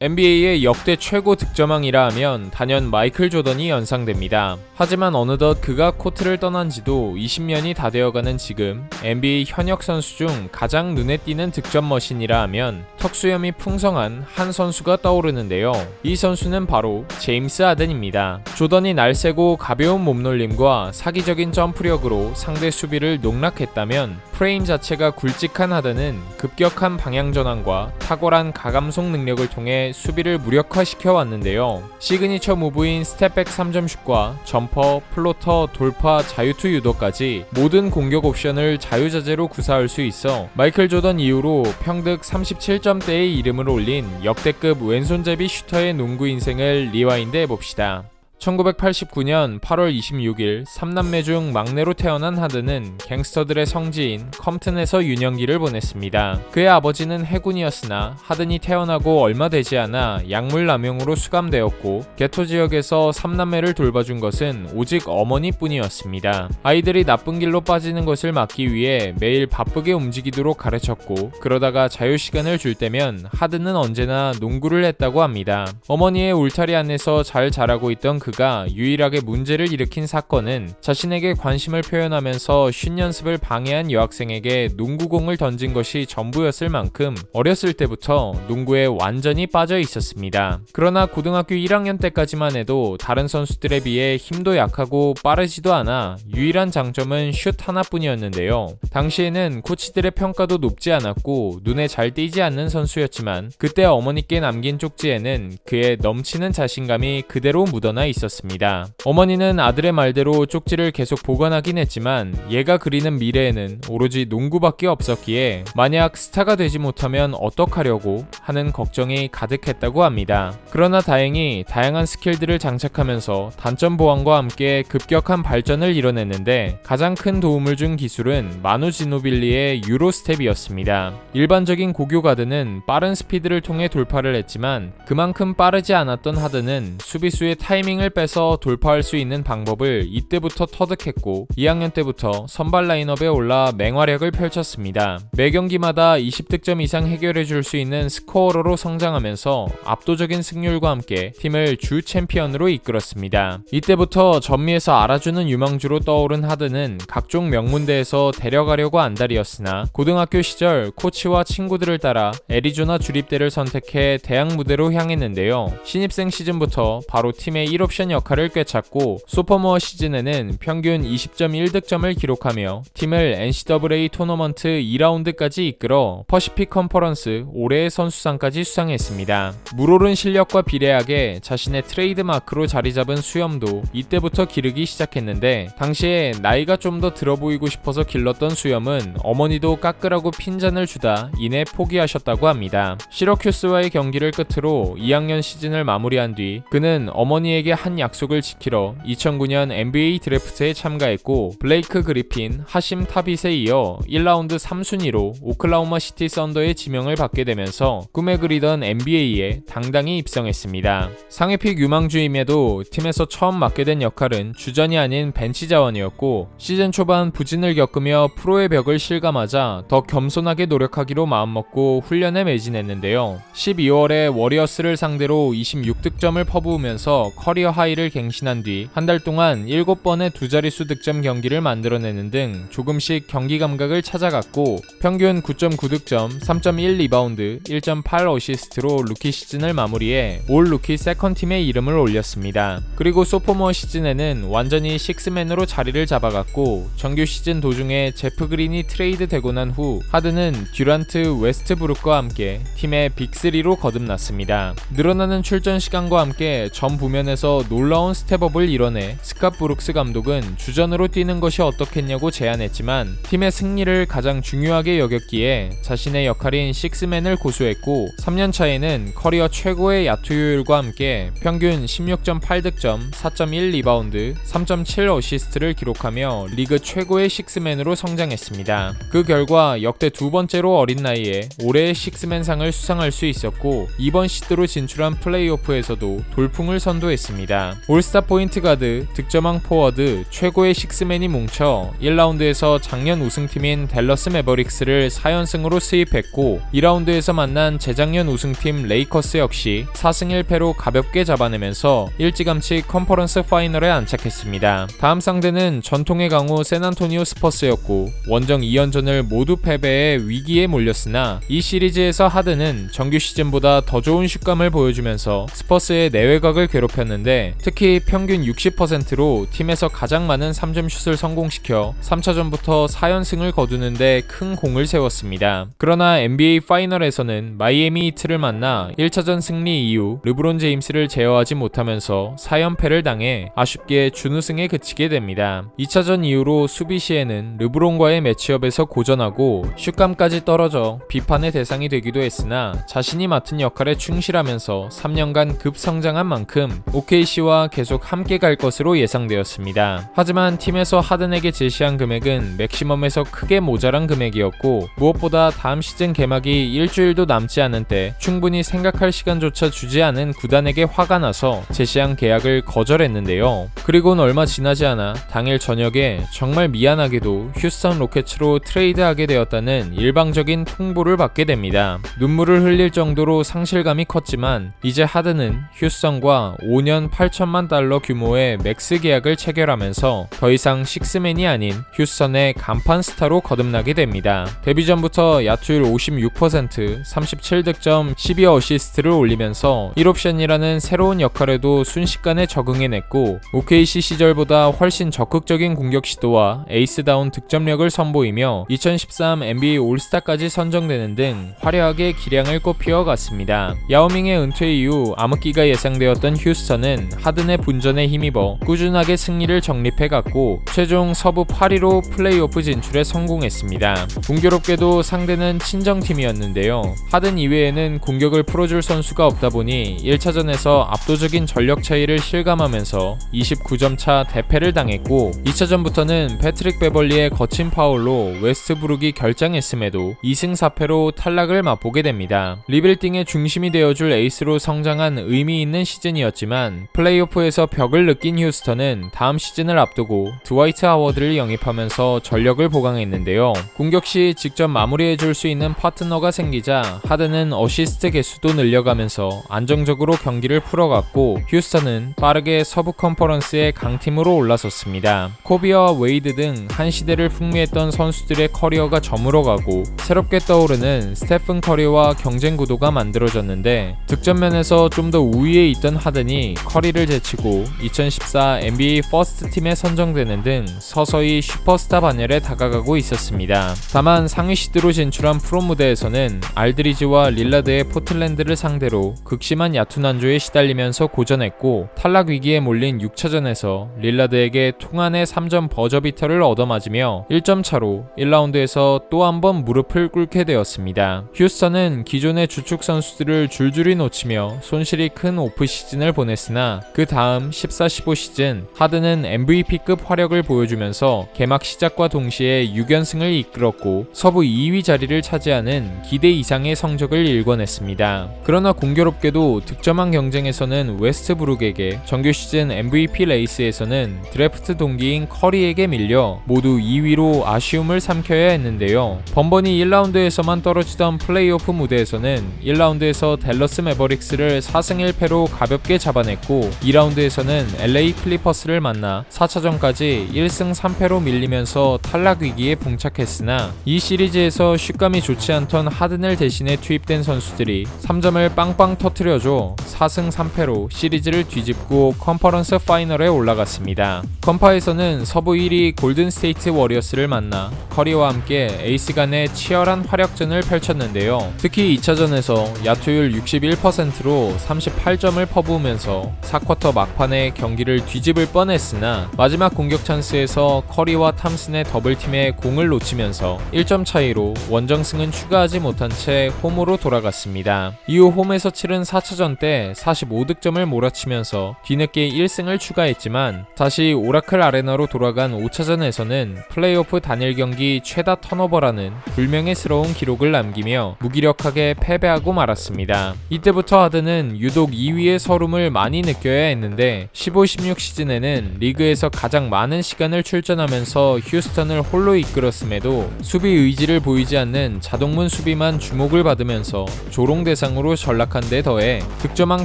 NBA의 역대 최고 득점왕이라 하면 단연 마이클 조던이 연상됩니다. 하지만 어느덧 그가 코트를 떠난 지도 20년이 다 되어가는 지금 NBA 현역 선수 중 가장 눈에 띄는 득점 머신이라 하면 턱수염이 풍성한 한 선수가 떠오르는데요. 이 선수는 바로 제임스 하든입니다. 조던이 날쌔고 가벼운 몸놀림과 사기적인 점프력으로 상대 수비를 농락했다면 프레임 자체가 굵직한 하든은 급격한 방향 전환과 탁월한 가감속 능력을 통해 수비를 무력화시켜 왔는데요. 시그니처 무브인 스텝백 3점슛과 점퍼, 플로터, 돌파, 자유투 유도까지 모든 공격 옵션을 자유자재로 구사할 수 있어 마이클 조던 이후로 평득 37점대의 이름을 올린 역대급 왼손잡이 슈터의 농구 인생을 리와인드 해봅시다. 1989년 8월 26일 3남매 중 막내로 태어난 하든은 갱스터들의 성지인 컴튼에서 유년기를 보냈습니다. 그의 아버지는 해군이었으나 하든이 태어나고 얼마 되지 않아 약물남용으로 수감되었고 게토 지역에서 3남매를 돌봐준 것은 오직 어머니뿐이었습니다. 아이들이 나쁜 길로 빠지는 것을 막기 위해 매일 바쁘게 움직이도록 가르쳤고 그러다가 자유시간을 줄 때면 하든은 언제나 농구를 했다고 합니다. 어머니의 울타리 안에서 잘 자라고 있던 그가 유일하게 문제를 일으킨 사건은 자신에게 관심을 표현하면서 슛 연습을 방해한 여학생에게 농구공을 던진 것이 전부였을 만큼 어렸을 때부터 농구에 완전히 빠져 있었습니다. 그러나 고등학교 1학년 때까지만 해도 다른 선수들에 비해 힘도 약하고 빠르지도 않아 유일한 장점은 슛 하나뿐이었는데요. 당시에는 코치들의 평가도 높지 않았고 눈에 잘 띄지 않는 선수였지만 그때 어머니께 남긴 쪽지에는 그의 넘치는 자신감이 그대로 묻어나 있었습니다. 어머니는 아들의 말대로 쪽지를 계속 보관하긴 했지만 얘가 그리는 미래에는 오로지 농구밖에 없었기에 만약 스타가 되지 못하면 어떡하려고 하는 걱정이 가득했다고 합니다. 그러나 다행히 다양한 스킬들을 장착하면서 단점 보완과 함께 급격한 발전을 이뤄냈는데 가장 큰 도움을 준 기술은 마누 지노빌리의 유로스텝이었습니다. 일반적인 고교 가드는 빠른 스피드를 통해 돌파를 했지만 그만큼 빠르지 않았던 하드는 수비수의 타이밍을 빼서 돌파할 수 있는 방법을 이때부터 터득했고 2학년 때부터 선발 라인업에 올라 맹활약을 펼쳤습니다. 매 경기마다 20득점 이상 해결해줄 수 있는 스코어러로 성장하면서 압도적인 승률과 함께 팀을 주 챔피언으로 이끌었습니다. 이때부터 전미에서 알아주는 유망주로 떠오른 하든은 각종 명문대에서 데려가려고 안달이었으나 고등학교 시절 코치와 친구들을 따라 애리조나 주립대를 선택해 대학 무대로 향했는데요. 신입생 시즌부터 바로 팀의 1옵션 역할을 꿰찼고 소포모어 시즌에는 평균 20.1득점을 기록하며 팀을 NCAA 토너먼트 2라운드까지 이끌어 퍼시픽 컨퍼런스 올해의 선수상까지 수상했습니다. 물오른 실력과 비례하게 자신의 트레이드 마크로 자리 잡은 수염도 이때부터 기르기 시작했는데 당시에 나이가 좀 더 들어 보이고 싶어서 길렀던 수염은 어머니도 깎으라고 핀잔을 주다 이내 포기하셨다고 합니다. 시러큐스와의 경기를 끝으로 2학년 시즌을 마무리한 뒤 그는 어머니에게 한 약속을 지키러 2009년 NBA 드래프트에 참가했고 블레이크 그리핀, 하심 타빗에 이어 1라운드 3순위로 오클라호마 시티 썬더의 지명을 받게 되면서 꿈에 그리던 NBA에 당당히 입성했습니다. 상위픽 유망주임에도 팀에서 처음 맡게 된 역할은 주전이 아닌 벤치 자원이었고 시즌 초반 부진을 겪으며 프로의 벽을 실감하자 더 겸손하게 노력하기로 마음먹고 훈련에 매진했는데요. 12월에 워리어스를 상대로 26득점을 퍼부으면서 커리어 하이를 갱신한 뒤 한 달 동안 7번의 두 자릿수 득점 경기를 만들어내는 등 조금씩 경기 감각을 찾아갔고 평균 9.9득점, 3.1 리바운드, 1.8 어시스트로 루키 시즌을 마무리해 올 루키 세컨팀의 이름을 올렸습니다. 그리고 소포모어 시즌에는 완전히 식스맨으로 자리를 잡아갔고 정규 시즌 도중에 제프 그린이 트레이드 되고 난 후 하든은 듀란트, 웨스트브룩과 함께 팀의 빅3로 거듭났습니다. 늘어나는 출전 시간과 함께 전 부면에서 놀라운 스텝업을 이뤄내 스캇 브룩스 감독은 주전으로 뛰는 것이 어떻겠냐고 제안했지만 팀의 승리를 가장 중요하게 여겼기에 자신의 역할인 식스맨을 고수했고 3년 차에는 커리어 최고의 야투효율과 함께 평균 16.8득점, 4.1 리바운드, 3.7 어시스트를 기록하며 리그 최고의 식스맨으로 성장했습니다. 그 결과 역대 두 번째로 어린 나이에 올해의 식스맨상을 수상할 수 있었고 이번 시드로 진출한 플레이오프에서도 돌풍을 선도했습니다. 있었습니다. 올스타 포인트 가드, 득점왕 포워드, 최고의 식스맨이 뭉쳐 1라운드에서 작년 우승팀인 댈러스 매버릭스를 4연승으로 수입했고 2라운드에서 만난 재작년 우승팀 레이커스 역시 4승 1패로 가볍게 잡아내면서 일찌감치 컨퍼런스 파이널에 안착했습니다. 다음 상대는 전통의 강호 샌안토니오 스퍼스였고 원정 2연전을 모두 패배해 위기에 몰렸으나 이 시리즈에서 하든은 정규 시즌보다 더 좋은 슛감을 보여주면서 스퍼스의 내외곽을 괴롭혔는데 특히 평균 60%로 팀에서 가장 많은 3점 슛을 성공시켜 3차전부터 4연승을 거두는데 큰 공을 세웠습니다. 그러나 NBA 파이널에서는 마이애미 히트를 만나 1차전 승리 이후 르브론 제임스를 제어하지 못하면서 4연패를 당해 아쉽게 준우승에 그치게 됩니다. 2차전 이후로 수비 시에는 르브론과의 매치업에서 고전하고 슛감까지 떨어져 비판의 대상이 되기도 했으나 자신이 맡은 역할에 충실하면서 3년간 급성장한 만큼 OKC와 계속 함께 갈 것으로 예상되었습니다. 하지만 팀에서 하든에게 제시한 금액은 맥시멈에서 크게 모자란 금액이었고 무엇보다 다음 시즌 개막이 일주일도 남지 않은 때 충분히 생각할 시간조차 주지 않은 구단에게 화가 나서 제시한 계약을 거절했는데요. 그리고는 얼마 지나지 않아 당일 저녁에 정말 미안하게도 휴스턴 로켓츠로 트레이드하게 되었다는 일방적인 통보를 받게 됩니다. 눈물을 흘릴 정도로 상실감이 컸지만 이제 하든은 휴스턴과 5년 8천만 달러 규모의 맥스 계약을 체결하면서 더 이상 식스맨이 아닌 휴스턴의 간판 스타로 거듭나게 됩니다. 데뷔 전부터 야투율 56%, 37득점, 12어시스트를 올리면서 1옵션이라는 새로운 역할에도 순식간에 적응해냈고 OKC 시절보다 훨씬 적극적인 공격 시도와 에이스다운 득점력을 선보이며 2013 NBA 올스타까지 선정되는 등 화려하게 기량을 꽃피워갔습니다. 야오밍의 은퇴 이후 암흑기가 예상되었던 휴스턴은 하든의 분전에 힘입어 꾸준하게 승리를 정립해갔고 최종 서부 8위로 플레이오프 진출에 성공했습니다. 공교롭게도 상대는 친정팀이었는데요. 하든 이외에는 공격을 풀어줄 선수가 없다 보니 1차전에서 압도적인 전력 차이를 실감하면서 29점 차 대패를 당했고 2차전부터는 패트릭 베벌리의 거친 파울로 웨스트브룩이 결장했음에도 2승 4패로 탈락을 맛보게 됩니다. 리빌딩의 중심이 되어줄 에이스로 성장한 의미 있는 시즌이었지만 플레이오프에서 벽을 느낀 휴스턴은 다음 시즌을 앞두고 드와이트 하워드를 영입하면서 전력을 보강했는데요. 공격 시 직접 마무리해줄 수 있는 파트너가 생기자 하든은 어시스트 개수도 늘려가면서 안정적으로 경기를 풀어갔고 휴스턴은 빠르게 서부 컨퍼런스의 강팀으로 올라섰습니다. 코비와 웨이드 등 한 시대를 풍미했던 선수들의 커리어가 저물어가고 새롭게 떠오르는 스테픈 커리와 경쟁 구도가 만들어졌는데 득점면에서 좀 더 우위에 있던 하든이 커리를 제치고 2014 NBA 퍼스트 팀에 선정되는 등 서서히 슈퍼스타 반열에 다가가고 있었습니다. 다만 상위 시드로 진출한 프로 무대에서는 알드리지와 릴라드의 포틀랜드를 상대로 극심한 야투 난조에 시달리면서 고전했고 탈락 위기에 몰린 6차전에서 릴라드에게 통안의 3점 버저비터를 얻어맞으며 1점 차로 1라운드에서 또 한 번 무릎을 꿇게 되었습니다. 휴스턴은 기존의 주축 선수들을 줄줄이 놓치며 손실이 큰 오프 시즌을 보냈으나 그 다음 14-15 시즌 하든은 MVP급 화력을 보여주면서 개막 시작과 동시에 6연승을 이끌었고 서부 2위 자리를 차지하는 기대 이상의 성적을 일궈냈습니다. 그러나 공교롭게도 득점왕 경쟁에서는 웨스트브룩에게 정규 시즌 MVP 레이스에서는 드래프트 동기인 커리에게 밀려 모두 2위로 아쉬움을 삼켜야 했는데요. 번번이 1라운드에서만 떨어지던 플레이오프 무대에서는 1라운드에서 댈러스 매버릭스를 4승 1패로 가볍게 잡아냈고 2라운드에서는 LA 클리퍼스를 만나 4차전까지 1승 3패로 밀리면서 탈락 위기에 봉착했으나 이 시리즈에서 슛감이 좋지 않던 하든을 대신해 투입된 선수들이 3점을 빵빵 터뜨려줘 4승 3패로 시리즈를 뒤집고 컨퍼런스 파이널에 올라갔습니다. 컴파에서는 서부 1위 골든 스테이트 워리어스를 만나 커리와 함께 에이스 간의 치열한 화력전을 펼쳤는데요. 특히 2차전에서 야투율 61%로 38점을 퍼부으면서 4쿼터 막판에 경기를 뒤집을 뻔했으나 마지막 공격 찬스에서 커리와 탐슨의 더블팀에 공을 놓치면서 1점 차이로 원정승은 추가하지 못한 채 홈으로 돌아갔습니다. 이후 홈에서 치른 4차전 때 45득점을 몰아치면서 뒤늦게 1승을 추가했지만 다시 오라클 아레나로 돌아간 5차전에서는 플레이오프 단일 경기 최다 턴오버라는 불명예스러운 기록을 남기며 무기력하게 패배하고 말았습니다. 이때부터 하든은 유독 2위의 서름을 많이 느끼게 느껴야 했는데 15-16 시즌에는 리그에서 가장 많은 시간을 출전하면서 휴스턴을 홀로 이끌었음에도 수비 의지를 보이지 않는 자동문 수비만 주목을 받으면서 조롱 대상으로 전락한 데 더해 득점왕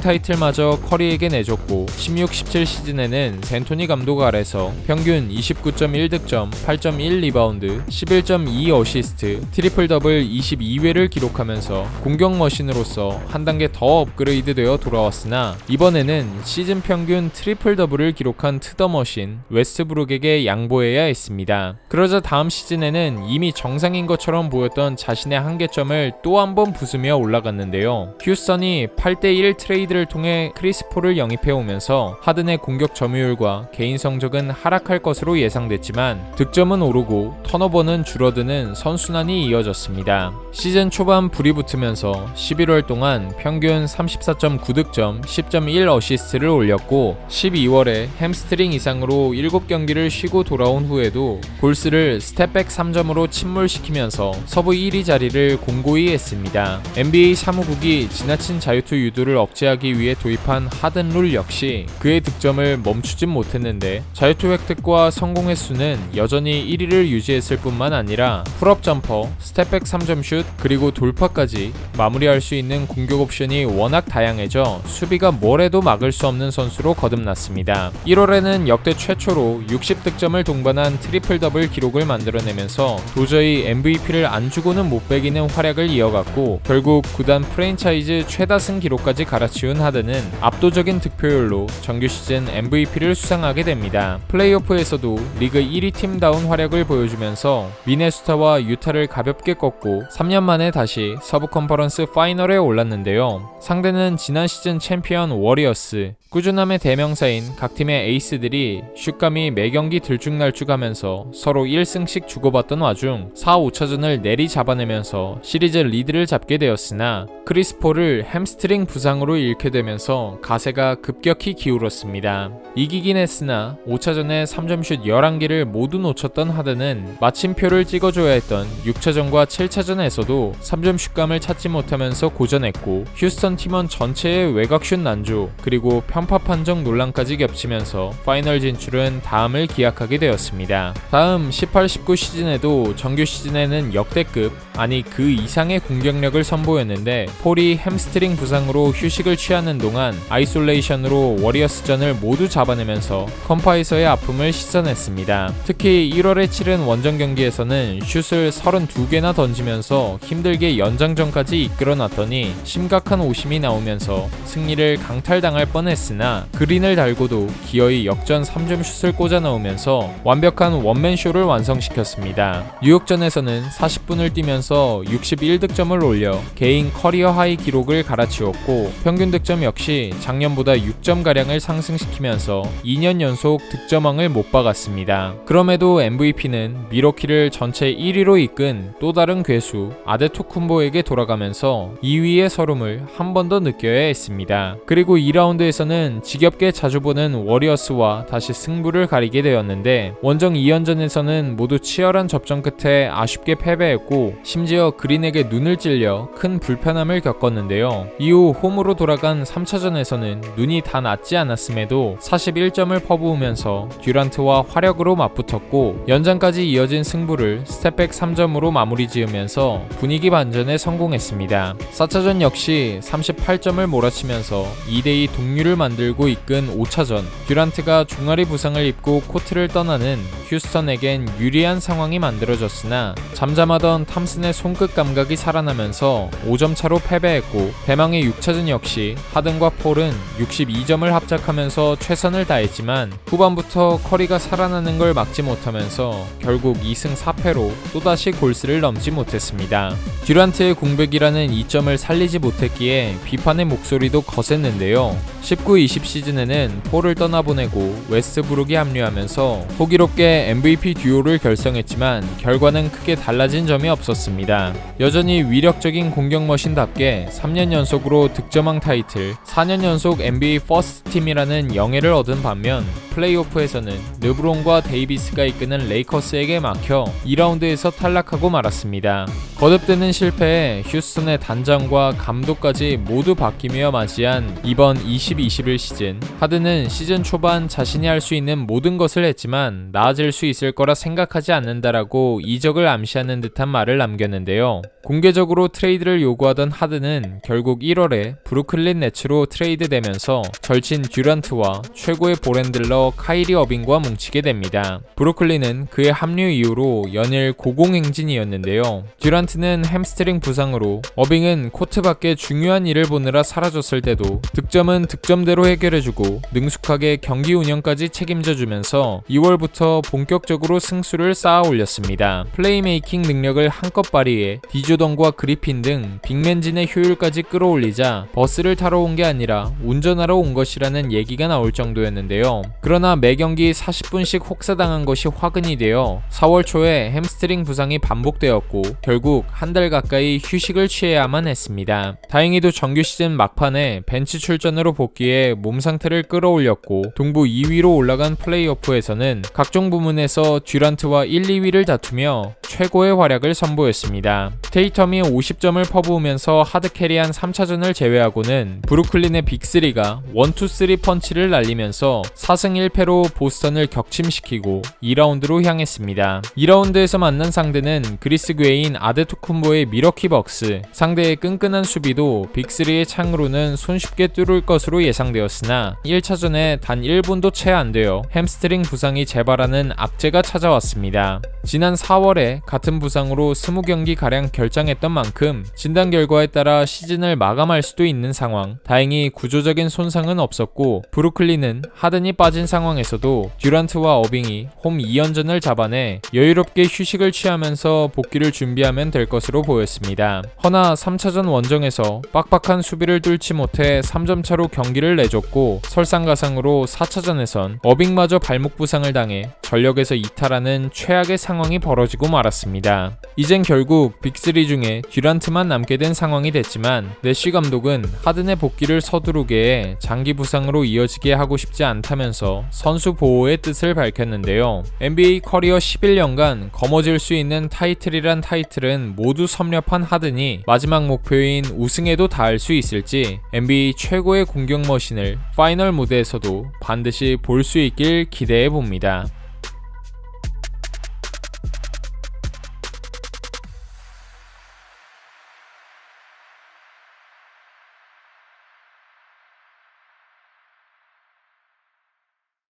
타이틀마저 커리에게 내줬고 16-17 시즌에는 샌토니 감독 아래서 평균 29.1득점, 8.1 리바운드, 11.2 어시스트, 트리플 더블 22회를 기록하면서 공격 머신으로서 한 단계 더 업그레이드되어 돌아왔으나 이번에는 시즌 평균 트리플 더블을 기록한 트더머신 웨스트브룩에게 양보해야 했습니다. 그러자 다음 시즌에는 이미 정상인 것처럼 보였던 자신의 한계점을 또 한 번 부수며 올라갔는데요. 휴스턴이 8대1 트레이드를 통해 크리스 폴을 영입해 오면서 하든의 공격 점유율과 개인 성적은 하락할 것으로 예상됐지만 득점은 오르고 턴오버는 줄어드는 선순환이 이어졌습니다. 시즌 초반 불이 붙으면서 11월 동안 평균 34.9득점, 10.1 어시스트를 올렸고 12월에 햄스트링 이상으로 7경기를 쉬고 돌아온 후에도 골스를 스텝백 3점으로 침몰시키면서 서부 1위 자리를 공고히 했습니다. NBA 사무국이 지나친 자유투 유도를 억제하기 위해 도입한 하든 룰 역시 그의 득점을 멈추진 못했는데 자유투 획득과 성공 횟수는 여전히 1위를 유지했을 뿐만 아니라 풀업 점퍼, 스텝백 3점 슛, 그리고 돌파까지 마무리할 수 있는 공격 옵션이 워낙 다양해져 수비가 뭘 해도 막을 수 없는 선수로 거듭났습니다. 1월에는 역대 최초로 60득점을 동반한 트리플 더블 기록을 만들어내면서 도저히 MVP를 안 주고는 못 배기는 활약을 이어갔고 결국 구단 프랜차이즈 최다승 기록까지 갈아치운 하든은 압도적인 득표율로 정규 시즌 MVP를 수상하게 됩니다. 플레이오프에서도 리그 1위 팀다운 활약을 보여주면서 미네소타와 유타를 가볍게 꺾고 3년 만에 다시 서부 컨퍼런스 파이널에 올랐는데요. 상대는 지난 시즌 챔피언 워리어스. 꾸준함의 대명사인 각 팀의 에이스들이 슛감이 매경기 들쭉날쭉하면서 서로 1승씩 주고받던 와중 4-5차전을 내리 잡아내면서 시리즈 리드를 잡게 되었으나 크리스 폴을 햄스트링 부상으로 잃게 되면서 가세가 급격히 기울었습니다. 이기긴 했으나 5차전에 3점슛 11개를 모두 놓쳤던 하든은 마침표를 찍어줘야 했던 6차전과 7차전에서도 3점 슛감을 찾지 못하면서 고전했고 휴스턴 팀원 전체의 외곽슛 난조 그리고 편파 판정 논란까지 겹치면서 파이널 진출은 다음을 기약하게 되었습니다. 다음 18-19 시즌에도 정규 시즌에는 역대급 아니 그 이상의 공격력을 선보였는데 폴이 햄스트링 부상으로 휴식을 취하는 동안 아이솔레이션으로 워리어스전을 모두 잡아내면서 컴파에서의 아픔을 씻어냈습니다. 특히 1월에 치른 원정 경기에서는 슛을 32개나 던지면서 힘들게 연장전까지 이끌어놨더니 심각한 오심이 나오면서 승리를 강탈당할 뻔했으나 그린을 달고도 기어이 역전 3점 슛을 꽂아 넣으면서 완벽한 원맨쇼를 완성시켰습니다. 뉴욕전에서는 40분을 뛰면서 61득점을 올려 개인 커리어 하이 기록을 갈아치웠고 평균 득점 역시 작년보다 6점가량을 상승시키면서 2년 연속 득점왕을 못 박았습니다. 그럼에도 MVP는 미러키를 전체 1위로 이끈 또 다른 괴수 아데토쿤보에게 돌아가면서 2위의 서름을 한 번 더 느껴야 했습니다. 그리고 2라운드에서는 지겹게 자주 보는 워리어스와 다시 승부를 가리게 되었는데 원정 2연전에서는 모두 치열한 접전 끝에 아쉽게 패배했고 심지어 그린에게 눈을 찔려 큰 불편함을 겪었는데요. 이후 홈으로 돌아간 3차전에서는 눈이 다 낫지 않았음에도 41점을 퍼부으면서 듀란트와 화력으로 맞붙었고 연장까지 이어진 승부를 스텝백 3점으로 마무리 지으면서 분위기 반전에 성공했습니다. 4차전 역시 38점을 몰아치면서 2대2 동률을 만들고 이끈 5차전 듀란트가 종아리 부상을 입고 코트를 떠나는 휴스턴에겐 유리한 상황이 만들어졌으나 잠잠하던 탐슨의 손끝 감각이 살아나면서 5점 차로 패배했고 대망의 6차전 역시 하든과 폴은 62점을 합작하면서 최선을 다했지만 후반부터 커리가 살아나는 걸 막지 못하면서 결국 2승 4패로 또다시 골스를 넘지 못했습니다. 듀란트의 공백이라는 이점을 살리지 못했기에 비판의 목소리도 거셌는데요. 19-20 시즌에는 폴을 떠나보내고 웨스트브룩이 합류하면서 호기롭게 MVP 듀오를 결성했지만 결과는 크게 달라진 점이 없었습니다. 여전히 위력적인 공격 머신답게 3년 연속으로 득점왕 타이틀, 4년 연속 NBA 퍼스트 팀이라는 영예를 얻은 반면 플레이오프에서는 르브론과 데이비스가 이끄는 레이커스에게 막혀 2라운드에서 탈락하고 말았습니다. 거듭되는 실패에 휴스턴의 단장과 감독까지 모두 바뀌며 맞이한 이번 20-21 시즌, 하든은 시즌 초반 자신이 할 수 있는 모든 것을 했지만 나아질 수 있을 거라 생각하지 않는다라고 이적을 암시하는 듯한 말을 남겼는데요. 공개적으로 트레이드를 요구하던 하든은 결국 1월에 브루클린 네츠로 트레이드되면서 절친 듀란트와 최고의 볼핸들러 카이리 어빙과 뭉치게 됩니다. 브루클린은 그의 합류 이후로 연일 고공행진이었는데요. 듀란트는 햄스트링 부상으로, 어빙은 코트 밖에 중요한 일을 보느라 사라졌을 때도 득점은 득점대로 해결해주고 능숙하게 경기 운영까지 책임져주면서 2월부터 본격적으로 승수를 쌓아 올렸습니다. 플레이메이킹 능력을 한껏 발휘해 디조던과 그리핀 등 빅맨진의 효율까지 끌어올리자 버스를 타러 온 게 아니라 운전하러 온 것이라는 얘기가 나올 정도였는데요. 그러나 매경기 40분씩 혹사당한 것이 화근이 되어 4월 초에 햄스트링 부상이 반복되었고 결국 한 달 가까이 휴식을 취해야만 했습니다. 다행히도 정규 시즌 막판에 벤치 출전으로 복귀해 몸 상태를 끌어올렸고 동부 2위로 올라간 플레이오프에서는 각종 부문에서 듀란트와 1, 2위를 다투며 최고의 활약을 선보였습니다. 테이텀이 50점을 퍼부으면서 하드캐리한 3차전을 제외하고는 브루클린의 빅3가 1-2-3 펀치를 날리면서 4승 1패로 보스턴을 격침시키고 2라운드로 향했습니다. 2라운드에서 만난 상대는 그리스 괴인 아데토쿤보의 미러키 벅스. 상대의 끈끈한 수비도 빅3의 창으로는 손쉽게 뚫을 것으로 예상되었으나 1차전에 단 1분도 채 안 되어 햄스트링 부상이 재발하는 악재가 찾아왔습니다. 지난 4월에 같은 부상으로 20경기가량 결장했던 만큼 진단 결과에 따라 시즌을 마감할 수도 있는 상황. 다행히 구조적인 손상은 없었고 브루클린은 하든이 빠진 상황에서도 듀란트와 어빙이 홈 2연전을 잡아내 여유롭게 휴식을 취하면서 복귀를 준비하면 될 것으로 보였습니다. 허나 3차전 원정에서 빡빡한 수비를 뚫지 못해 3점 차로 경기를 내줬고 설상가상으로 4차전에선 어빙마저 발목 부상을 당해 전력에서 이탈하는 최악의 상황이 벌어지고 말았습니다. 이젠 결국 빅3 중에 듀란트만 남게 된 상황이 됐지만 내쉬 감독은 하든의 복귀를 서두르게 해 장기 부상으로 이어지게 하고 싶지 않다면서 선수 보호의 뜻을 밝혔는데요. NBA 커리어 11년간 거머쥘 수 있는 타이틀이란 타이틀은 모두 섭렵한 하든이 마지막 목표인 우승에도 닿을 수 있을지 NBA 최고의 공격 머신을 파이널 무대에서도 반드시 볼 수 있길 기대해 봅니다.